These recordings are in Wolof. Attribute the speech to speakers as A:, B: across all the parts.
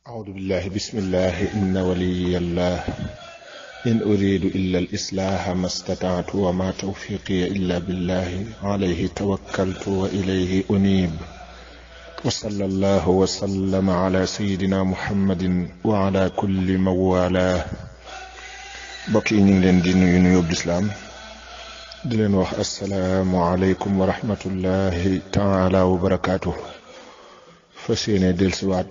A: أعوذ بالله بسم الله إن ولي الله إن أريد إلا الإصلاح ما استطعت وما توفيقي إلا بالله عليه توكلت وإليه أنيب وصلى الله وسلم على سيدنا محمد وعلى كل من والاه bokk yi ñu ngi leen di nuyu nuyoo lislaam di leen wax assalaamu aleykum wa rahmatullahi taala wa barakaatu. fas yéene dellusiwaat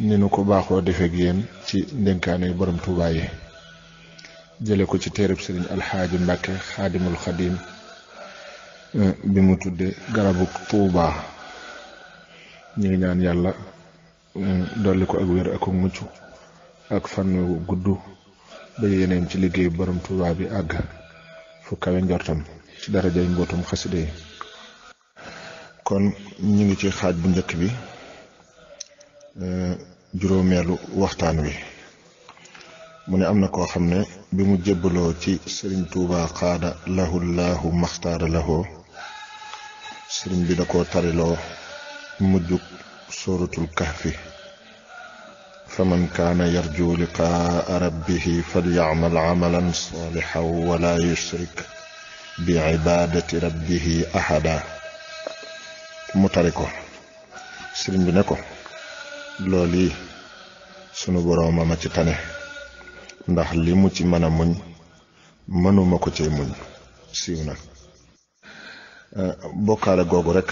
A: ni nu ko baaxoo defee ak yéen ci ndénkaane borom Tuubaa yi jële ko ci téereb sëriñ alxaaji Mbàkke xaadimul xadim bi mu tudde garabu Tuubaa. ñu ngi ñaan yàlla dolli ko ak wér ak mucc ak fan wu gudd ba yéeneem ci liggéey borom Tuubaa bi àgg fu kawe njortam ci darajay mbootum xasida yi. kon ñu ngi ci xaaj bu njëkk bi, juróomeelu waxtaan wi. mu ne am na koo xam ne bi mu jébbaloo ci sëriñ Tuubaa xaada lahullahu maxtaara lahoo, sëriñ bi da koo tariloo mujjug sóoratul kahfi. faman kaana yarju liqaa rabbihi falyacmal camalan saalixan wala yushrik bi cibaadati rabbihi ahada. mu tari ko, sëriñ bi ne ko loolu yi sunu borooma ma ci tane, ndax li mu ci mën a muñ mënuma ko cee muñ. siiw na. bokkaale googu rekk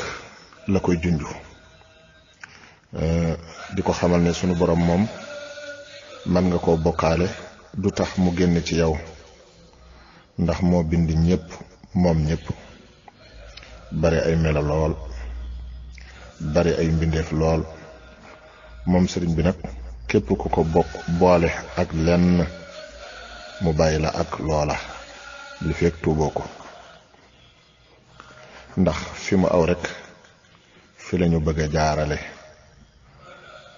A: la koy junju, di ko xamal ne sunu borom moom man nga koo bokkaale du tax mu génn ci yow, ndax moo bind ñépp moom ñépp, bari ay melo lool, bari ay mbindeef lool. moom sëriñ bi nag képp ku ko bokk boole ak lenn mu bàyyi la ak loola li fekk tuuboo ko, ndax fi mu aw rekk fi lañu bëgg a jaarale.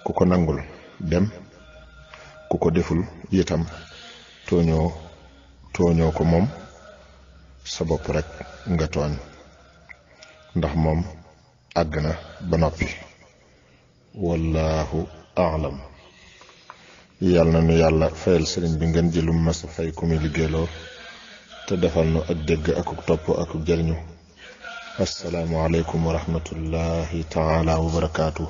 A: ku ko nangul dem, ku ko deful itam tooñoo ko moom, sa bopp rekk nga tooñ, ndax moom àgg na ba noppi. wallahu aalam. yàlla na nu yàlla fayal sëriñ bi ngeen jëlum masa fay ku muy liggéeyloo te defal nu ak dégg akuk topp akuk jëriñu. assalaamu aleykum wa rahmatullahi taala wa barakaatu.